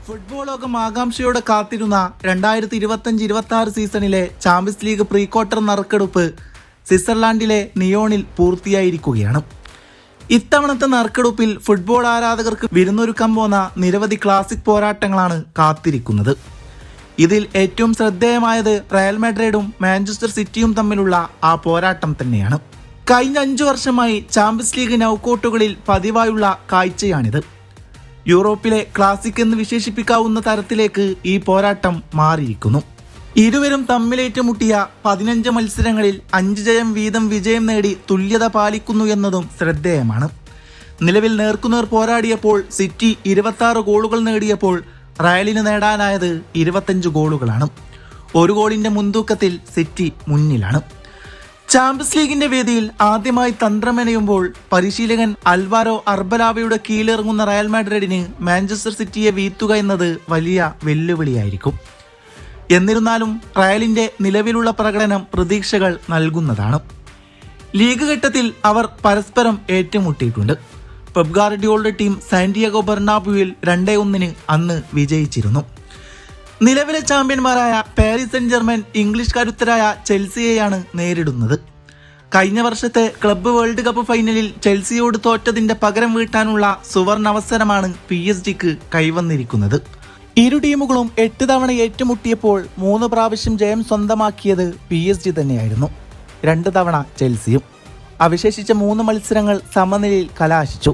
Football ലോകം ആകാംക്ഷയോടെ കാത്തിരുന്ന 2025-26 സീസണിലെ ചാമ്പ്യൻസ് ലീഗ് പ്രീ ക്വാർട്ടർ നറുക്കെടുപ്പ് സ്വിറ്റ്സർലാൻഡിലെ നിയോണിൽ പൂർത്തിയായിരിക്കുകയാണ്. ഇത്തവണത്തെ നറുക്കെടുപ്പിൽ ഫുട്ബോൾ ആരാധകർക്ക് വിരുന്നൊരുക്കാൻ പോന്ന നിരവധി ക്ലാസിക് പോരാട്ടങ്ങളാണ് കാത്തിരിക്കുന്നത്. ഇതിൽ ഏറ്റവും ശ്രദ്ധേയമായത് റയൽ മാഡ്രിഡും മാഞ്ചസ്റ്റർ സിറ്റിയും തമ്മിലുള്ള ആ പോരാട്ടം തന്നെയാണ്. കഴിഞ്ഞ 5 വർഷമായി ചാമ്പ്യൻസ് ലീഗ് നൗക്കൌട്ടുകളിൽ പതിവായുള്ള കാഴ്ചയാണിത്. യൂറോപ്പിലെ ക്ലാസിക് എന്ന് വിശേഷിപ്പിക്കാവുന്ന തരത്തിലേക്ക് ഈ പോരാട്ടം മാറിയിരിക്കുന്നു. ഇരുവരും തമ്മിലേറ്റുമുട്ടിയ 15 മത്സരങ്ങളിൽ 5 ജയം വീതം വിജയം നേടി തുല്യത പാലിക്കുന്നു എന്നതും ശ്രദ്ധേയമാണ്. നിലവിൽ നേർക്കുനേർ പോരാടിയപ്പോൾ സിറ്റി 26 ഗോളുകൾ നേടിയപ്പോൾ റയലിന് നേടാനായത് 25 ഗോളുകളാണ്. ഒരു ഗോളിന്റെ മുൻതൂക്കത്തിൽ സിറ്റി മുന്നിലാണ്. ചാമ്പ്യൻസ് ലീഗിന്റെ വേദിയിൽ ആദ്യമായി തന്ത്രമെനയുമ്പോൾ പരിശീലകൻ അൽവാരോ അർബലാവയുടെ കീഴിലിറങ്ങുന്ന റയൽ മാഡ്രിഡിന് മാഞ്ചസ്റ്റർ സിറ്റിയെ വീഴ്ത്തുക എന്നത് വലിയ വെല്ലുവിളിയായിരിക്കും. എന്നിരുന്നാലും റയലിന്റെ നിലവിലുള്ള പ്രകടനം പ്രതീക്ഷകൾ നൽകുന്നതാണ്. ലീഗ് ഘട്ടത്തിൽ അവർ പരസ്പരം ഏറ്റുമുട്ടിയിട്ടുണ്ട്. പെപ് ഗാർഡിയോളയുടെ ടീം സാന്റിയാഗോ ബെർണാബ്യൂവിൽ 2-1 അന്ന് വിജയിച്ചിരുന്നു. നിലവിലെ ചാമ്പ്യന്മാരായ പാരീസ് സെന്റ് ജർമ്മൻ ഇംഗ്ലീഷ് കരുത്തരായ ചെൽസിയെയാണ് നേരിടുന്നത്. കഴിഞ്ഞ വർഷത്തെ ക്ലബ്ബ് വേൾഡ് കപ്പ് ഫൈനലിൽ ചെൽസിയോട് തോറ്റതിന്റെ പകരം വീട്ടാനുള്ള സുവർണ അവസരമാണ് PSG കൈവന്നിരിക്കുന്നത്. ഇരു ടീമുകളും 8 തവണ ഏറ്റുമുട്ടിയപ്പോൾ 3 പ്രാവശ്യം ജയം സ്വന്തമാക്കിയത് PSG തന്നെയായിരുന്നു. 2 തവണ ചെൽസിയും. അവശേഷിച്ച 3 മത്സരങ്ങൾ സമനിലയിൽ കലാശിച്ചു.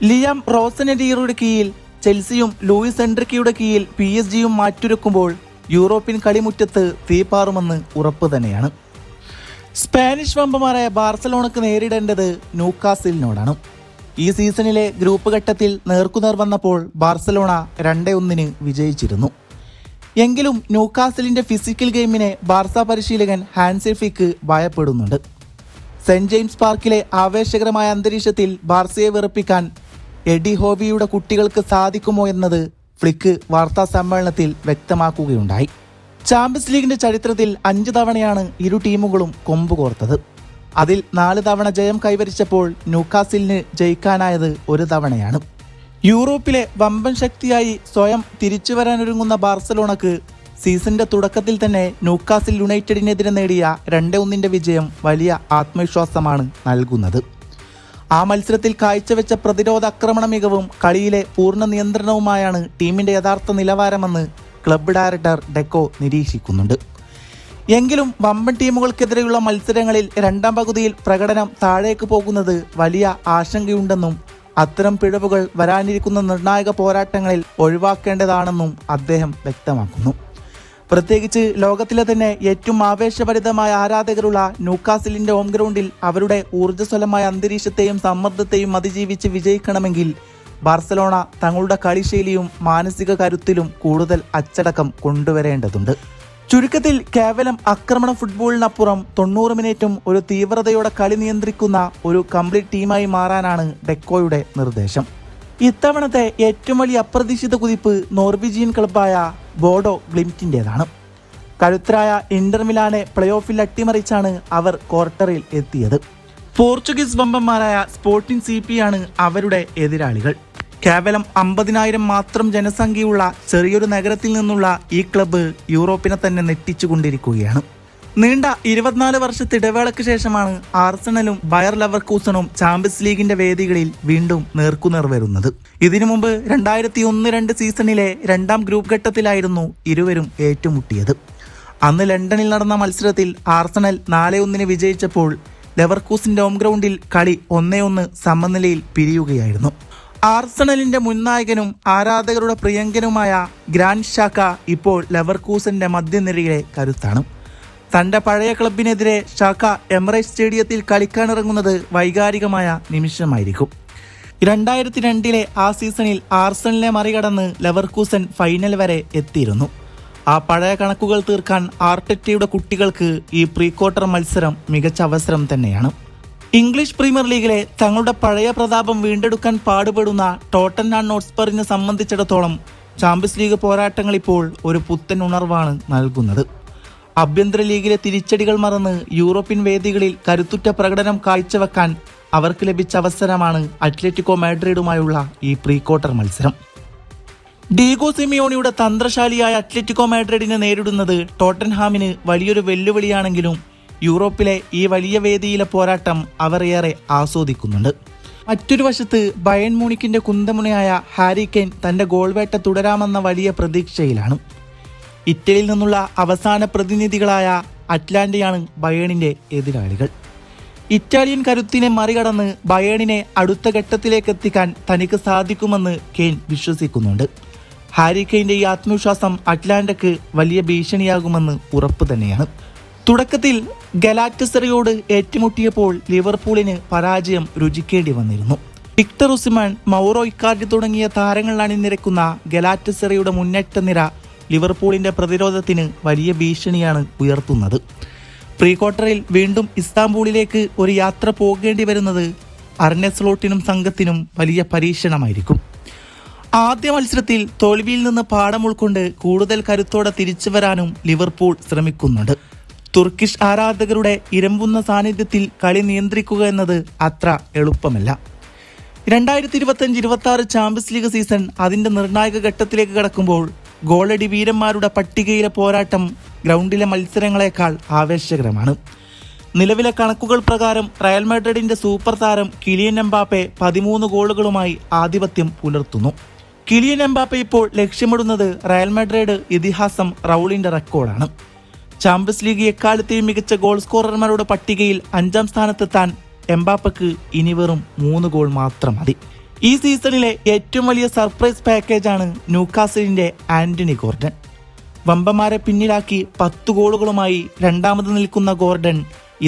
ലിയാം റോസനെഡിയറുടെ കീഴിൽ ചെൽസിയും ലൂയിസ് എൻട്രിക്കയുടെ കീഴിൽ PSG മാറ്റുരക്കുമ്പോൾ യൂറോപ്യൻ കളിമുറ്റത്ത് തീപാറുമെന്ന് ഉറപ്പ് തന്നെയാണ്. സ്പാനിഷ് വമ്പന്മാരായ ബാർസലോണക്ക് നേരിടേണ്ടത് ന്യൂകാസിലിനോടാണ്. ഈ സീസണിലെ ഗ്രൂപ്പ് ഘട്ടത്തിൽ നേർക്കുനേർ വന്നപ്പോൾ ബാർസലോണ 2-1 വിജയിച്ചിരുന്നു. എങ്കിലും ന്യൂകാസിലിന്റെ ഫിസിക്കൽ ഗെയിമിനെ ബാർസ പരിശീലകൻ ഹാൻസി ഫ്ലിക്ക് ഭയപ്പെടുന്നുണ്ട്. സെന്റ് ജെയിംസ് പാർക്കിലെ ആവേശകരമായ അന്തരീക്ഷത്തിൽ ബാർസയെ വിറപ്പിക്കാൻ എഡി ഹോവിയുടെ കുട്ടികൾക്ക് സാധിക്കുമോ എന്നത് ഫ്ലിക്ക് വാർത്താ സമ്മേളനത്തിൽ വ്യക്തമാക്കുകയുണ്ടായി. ചാമ്പ്യൻസ് ലീഗിന്റെ ചരിത്രത്തിൽ 5 തവണയാണ് ഇരു ടീമുകളും കൊമ്പ് കോർത്തത്. അതിൽ 4 തവണ ജയം കൈവരിച്ചപ്പോൾ ന്യൂകാസിലിന് ജയിക്കാനായത് 1 തവണയാണ്. യൂറോപ്പിലെ വമ്പൻ ശക്തിയായി സ്വയം തിരിച്ചുവരാനൊരുങ്ങുന്ന ബാർസലോണക്ക് സീസണിന്റെ തുടക്കത്തിൽ തന്നെ ന്യൂകാസിൽ യുണൈറ്റഡിനെതിരെ നേടിയ 2-1 വിജയം വലിയ ആത്മവിശ്വാസമാണ് നൽകുന്നത്. ആ മത്സരത്തിൽ കാഴ്ചവെച്ച പ്രതിരോധ ആക്രമണ മികവും കളിയിലെ പൂർണ്ണ നിയന്ത്രണവുമായാണ് ടീമിന്റെ യഥാർത്ഥ നിലവാരമെന്ന് ക്ലബ്ബ് ഡയറക്ടർ ഡെക്കോ നിരീക്ഷിക്കുന്നുണ്ട്. എങ്കിലും വമ്പൻ ടീമുകൾക്കെതിരെയുള്ള മത്സരങ്ങളിൽ 2ാം പകുതിയിൽ പ്രകടനം താഴേക്ക് പോകുന്നത് വലിയ ആശങ്കയുണ്ടെന്നും അത്തരം പിഴവുകൾ വരാനിരിക്കുന്ന നിർണായക പോരാട്ടങ്ങളിൽ ഒഴിവാക്കേണ്ടതാണെന്നും അദ്ദേഹം വ്യക്തമാക്കുന്നു. പ്രത്യേകിച്ച് ലോകത്തിലെ തന്നെ ഏറ്റവും ആവേശഭരിതമായ ആരാധകരുള്ള ന്യൂകാസിലിന്റെ ഹോം ഗ്രൗണ്ടിൽ അവരുടെ ഊർജ്ജസ്വലമായ അന്തരീക്ഷത്തെയും സമ്മർദ്ദത്തെയും അതിജീവിച്ച് വിജയിക്കണമെങ്കിൽ ബാർസലോണ തങ്ങളുടെ കളിശൈലിയും മാനസിക കരുത്തിലും കൂടുതൽ അച്ചടക്കം കൊണ്ടുവരേണ്ടതുണ്ട്. ചുരുക്കത്തിൽ കേവലം ആക്രമണ ഫുട്ബോളിനപ്പുറം 90 മിനിറ്റും ഒരു തീവ്രതയോടെ കളി നിയന്ത്രിക്കുന്ന ഒരു കംപ്ലീറ്റ് ടീമായി മാറാനാണ് ഡെക്കോയുടെ നിർദ്ദേശം. ഇത്തവണത്തെ ഏറ്റവും വലിയ അപ്രതീക്ഷിത കുതിപ്പ് നോർവീജിയൻ ക്ലബ്ബായ ബോഡോ ഗ്ലിംറ്റിൻ്റെതാണ്. കരുത്തരായ ഇന്റർ മിലാനെ പ്ലേ ഓഫിൽ അട്ടിമറിച്ചാണ് അവർ ക്വാർട്ടറിൽ എത്തിയത്. പോർച്ചുഗീസ് വമ്പന്മാരായ സ്പോർട്ടിംഗ് CP ആണ് അവരുടെ എതിരാളികൾ. കേവലം 50,000 മാത്രം ജനസംഖ്യയുള്ള ചെറിയൊരു നഗരത്തിൽ നിന്നുള്ള ഈ ക്ലബ്ബ് യൂറോപ്പിനെ തന്നെ നെറ്റിച്ചുകൊണ്ടിരിക്കുകയാണ്. നീണ്ട 24 വർഷത്തെ ഇടവേളയ്ക്ക് ശേഷമാണ് ആർസണലും ബയർ ലെവർകൂസനും ചാമ്പ്യൻസ് ലീഗിന്റെ വേദികളിൽ വീണ്ടും നേർക്കുനേർ വരുന്നത്. ഇതിനു മുമ്പ് 2001-2 സീസണിലെ 2ാം ഗ്രൂപ്പ് ഘട്ടത്തിലായിരുന്നു ഇരുവരും ഏറ്റുമുട്ടിയത്. അന്ന് ലണ്ടനിൽ നടന്ന മത്സരത്തിൽ ആർസണൽ 4-1 വിജയിച്ചപ്പോൾ ലെവർകൂസിന്റെ ഹോം ഗ്രൗണ്ടിൽ കളി 1-1 സമനിലയിൽ പിരിയുകയായിരുന്നു. ആർസണലിന്റെ മുൻ നായകനും ആരാധകരുടെ പ്രിയങ്കനുമായ ഗ്രാൻഡ് ഷാക്ക ഇപ്പോൾ ലെവർകൂസന്റെ മധ്യനിരയിലെ കരുത്താണ്. തന്റെ പഴയ ക്ലബിനെതിരെ ഷാക്ക എമിറേറ്റ്സ് സ്റ്റേഡിയത്തിൽ കളിക്കാനിറങ്ങുന്നത് വൈകാരികമായ നിമിഷമായിരിക്കും. 2002 ആ സീസണിൽ ആർസണലിനെ മറികടന്ന് ലെവർകൂസൻ ഫൈനൽ വരെ എത്തിയിരുന്നു. ആ പഴയ കണക്കുകൾ തീർക്കാൻ ആർട്ടറ്റയുടെ കുട്ടികൾക്ക് ഈ പ്രീ ക്വാർട്ടർ മത്സരം മികച്ച അവസരം തന്നെയാണ്. ഇംഗ്ലീഷ് പ്രീമിയർ ലീഗിലെ തങ്ങളുടെ പഴയ പ്രതാപം വീണ്ടെടുക്കാൻ പാടുപെടുന്ന ടോട്ടൻഹാം ഹോട്ട്സ്പറിനെ സംബന്ധിച്ചിടത്തോളം ചാമ്പ്യൻസ് ലീഗ് പോരാട്ടങ്ങൾ ഇപ്പോൾ ഒരു പുത്തൻ ഉണർവാണ് നൽകുന്നത്. ആഭ്യന്തര ലീഗിലെ തിരിച്ചടികൾ മറന്ന് യൂറോപ്യൻ വേദികളിൽ കരുത്തുറ്റ പ്രകടനം കാഴ്ചവെക്കാൻ അവർക്ക് ലഭിച്ച അവസരമാണ് അത്ലറ്റിക്കോ മാഡ്രിഡുമായുള്ള ഈ പ്രീ ക്വാർട്ടർ മത്സരം. ഡീഗോ സിമിയോണിയുടെ തന്ത്രശാലിയായ അത്ലറ്റിക്കോ മാഡ്രിഡിനെ നേരിടുന്നത് ടോട്ടൻഹാമിന് വലിയൊരു വെല്ലുവിളിയാണെങ്കിലും യൂറോപ്പിലെ ഈ വലിയ വേദിയിലെ പോരാട്ടം അവർ ഏറെ ആസ്വദിക്കുന്നുണ്ട്. മറ്റൊരു വശത്ത് ബയേൺ മ്യൂണിക്കിന്റെ കുന്തമുനയായ ഹാരി കെയ്ൻ തന്റെ ഗോൾ വേട്ട തുടരാമെന്ന വലിയ പ്രതീക്ഷയിലാണ്. ഇറ്റലിയിൽ നിന്നുള്ള അവസാന പ്രതിനിധികളായ അറ്റ്ലാന്റയാണ് ബയേണിന്റെ എതിരാളികൾ. ഇറ്റാലിയൻ കരുത്തിനെ മറികടന്ന് ബയേണിനെ അടുത്ത ഘട്ടത്തിലേക്ക് എത്തിക്കാൻ തനിക്ക് സാധിക്കുമെന്ന് കെയ്ൻ വിശ്വസിക്കുന്നുണ്ട്. ഹാരി കെയ്ന്റെ ഈ ആത്മവിശ്വാസം അറ്റ്ലാന്റയ്ക്ക് വലിയ ഭീഷണിയാകുമെന്ന് ഉറപ്പ് തന്നെയാണ്. തുടക്കത്തിൽ ഗലാറ്റസറിയോട് ഏറ്റുമുട്ടിയപ്പോൾ ലിവർപൂളിന് പരാജയം രുചിക്കേണ്ടി വന്നിരുന്നു. വിക്ടർ ഒസിമാൻ, മൗറോ ഇക്കാർഡി തുടങ്ങിയ താരങ്ങൾ അണിനിരക്കുന്ന ഗലാറ്റസറിയുടെ മുന്നേറ്റ നിര ലിവർപൂളിന്റെ പ്രതിരോധത്തിന് വലിയ ഭീഷണിയാണ് ഉയർത്തുന്നത്. പ്രീ ക്വാർട്ടറിൽ വീണ്ടും ഇസ്താംബൂളിലേക്ക് ഒരു യാത്ര പോകേണ്ടി വരുന്നത് അർനെ സ്ലോട്ടിനും സംഘത്തിനും വലിയ പരീക്ഷണമായിരിക്കും. ആദ്യ മത്സരത്തിൽ തോൽവിയിൽ നിന്ന് പാഠം ഉൾക്കൊണ്ട് കൂടുതൽ കരുത്തോടെ തിരിച്ചു വരാനും ലിവർപൂൾ ശ്രമിക്കുന്നുണ്ട്. തുർക്കിഷ് ആരാധകരുടെ ഇരമ്പുന്ന സാന്നിധ്യത്തിൽ കളി നിയന്ത്രിക്കുക എന്നത് അത്ര എളുപ്പമല്ല. 2025-26 ചാമ്പ്യൻസ് ലീഗ് സീസൺ അതിന്റെ നിർണായക ഘട്ടത്തിലേക്ക് കടക്കുമ്പോൾ ഗോളടി വീരന്മാരുടെ പട്ടികയിലെ പോരാട്ടം ഗ്രൗണ്ടിലെ മത്സരങ്ങളെക്കാൾ ആവേശകരമാണ്. നിലവിലെ കണക്കുകൾ പ്രകാരം റയൽ മാഡ്രിഡിന്റെ സൂപ്പർ താരം കിലിയൻ എംബാപ്പെ 13 ഗോളുകളുമായി ആധിപത്യം പുലർത്തുന്നു. കിലിയൻ എംബാപ്പെ ഇപ്പോൾ ലക്ഷ്യമിടുന്നത് റയൽ മാഡ്രിഡ് ഇതിഹാസം റൗളിന്റെ റെക്കോർഡാണ്. ചാമ്പ്യൻസ് ലീഗ് എക്കാലത്തെയും മികച്ച ഗോൾ സ്കോറർമാരുടെ പട്ടികയിൽ 5ാം സ്ഥാനത്തെത്താൻ എംബാപ്പയ്ക്ക് ഇനി വെറും 3 ഗോൾ മാത്രം മതി. ഈ സീസണിലെ ഏറ്റവും വലിയ സർപ്രൈസ് പാക്കേജാണ് ന്യൂകാസിലിന്റെ ആന്റണി ഗോർഡൻ. വമ്പന്മാരെ പിന്നിലാക്കി 10 ഗോളുകളുമായി രണ്ടാമത് നിൽക്കുന്ന ഗോർഡൻ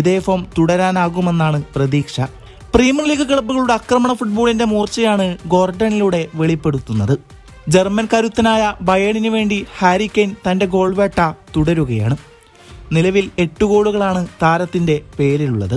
ഇതേ ഫോം തുടരാനാകുമെന്നാണ് പ്രതീക്ഷ. പ്രീമിയർ ലീഗ് ക്ലബ്ബുകളുടെ ആക്രമണ ഫുട്ബോളിന്റെ മൂർച്ചയാണ് ഗോർഡനിലൂടെ വെളിപ്പെടുത്തുന്നത്. ജർമ്മൻ കരുത്തനായ ബയേണിന് വേണ്ടി ഹാരി കെയ്ൻ തന്റെ ഗോൾ വേട്ട തുടരുകയാണ്. നിലവിൽ 8 ഗോളുകളാണ് താരത്തിന്റെ പേരിലുള്ളത്.